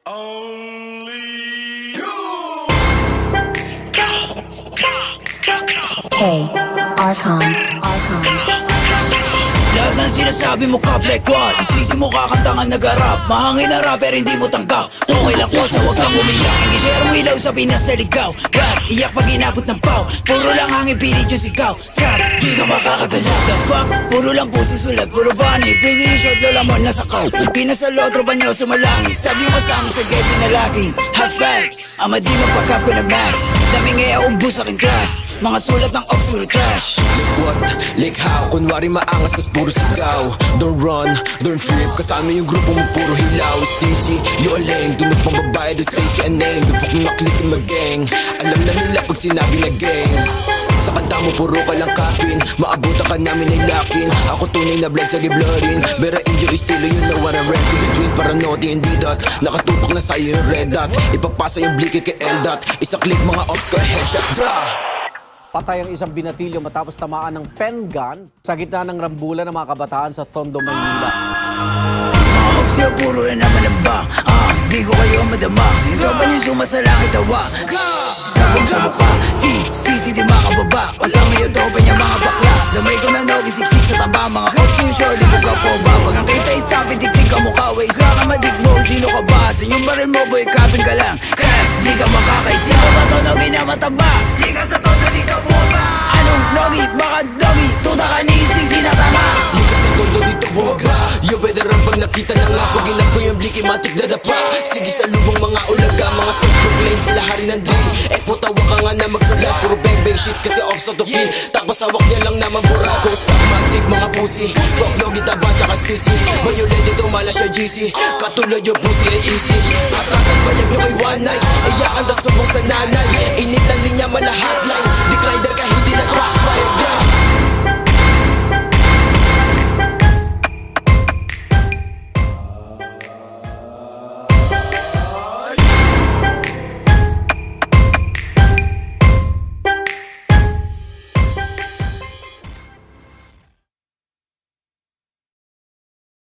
Only you. Hey, Archon. Lahat ng sinasabi mo ka black one, isisi mo kakanta ka nag-rap. Mahangin na rapper hindi mo tanggap. Okay lang ko sa huwag kang umiyak. Hindi serong ilaw sa Pinas sa ligaw. Rap, iyak pag inabot ng pau. Puro lang hangin pilit yung sigaw. Rap, di ka makakagalaw. The fuck, puro lang puso sulat, puro funny. Bringing shot, lola mo nasa kaw. Pinasalo, tropa nyo sumalangis. Sabi yung kasama sa gate na laging hot facts. Ama di magpakap ko na max. Daming ubus aking class. Mga sulat ng ops, puro trash. Like what? Like how? Kunwari maangas tas puro sigaw. Don't run, don't flip. Kasama yung grupo mo puro hilaw. Stacy, you a lame. Dunod pang babae, do Stacy a name. Dupok na click in my gang. Alam na nila pag sinabi na gang. Sa kanta mo puro ka lang kapin. Maabutan ka namin ay lakin. Ako tunay na blood sa giblorin. Bera inyo estilo, you know what I rap. Between paranoid and D-dot. Nakatutok na sa'yo yung red dot. Ipapasa yung blicky kay L-dot. Isa click mga ops ko headshot, brah. Patay ang isang binatilyo matapos tamaan ng pen gun sa gitna ng rambulan ng mga kabataan sa Tondo, Manila. Mga ops yun, puro na naman ang bang. Di ko kayo madama. Yung tropa nyo sumasalangit tawa. Kapag sa mukha, si di makababa. Kasama yung tropa niya mga bakla. Damay ko na nogi, siksik sa taba. Mga ops yun, surely buka po ba? Pag ang kita is stop, itiktik ka mukha. Way isa ka madigbo, sino ka ba? Sa inyong baril mo, boy, kapin ka lang. Kaya di ka makakaisa. Sino ba to nogi na mataba? Di ka sa todo dito bumaba. Anong nogi? Baka dogi? Tuta ka ni Stacy na tama. Likas sa todo dito bumaba. You better run pag nakita na nga. Pag inap ko yung bliki matik dadapa. Sige sa lubong mga ulaga. Mga self-proclaim sila hari ng drill. Tawa ka nga na magsulat. Puro bang shits kasi off to kill. Tapos hawak niya lang naman burago. Sa magic mga pussy. Fuck logi taba tsaka stisi. Violent ito mala siya GC. Katulad yung pussy ay easy. Atrasan balag nyo kay one night. Iyakan da subong sa nanay. Init ang linya mala hotline. Di cry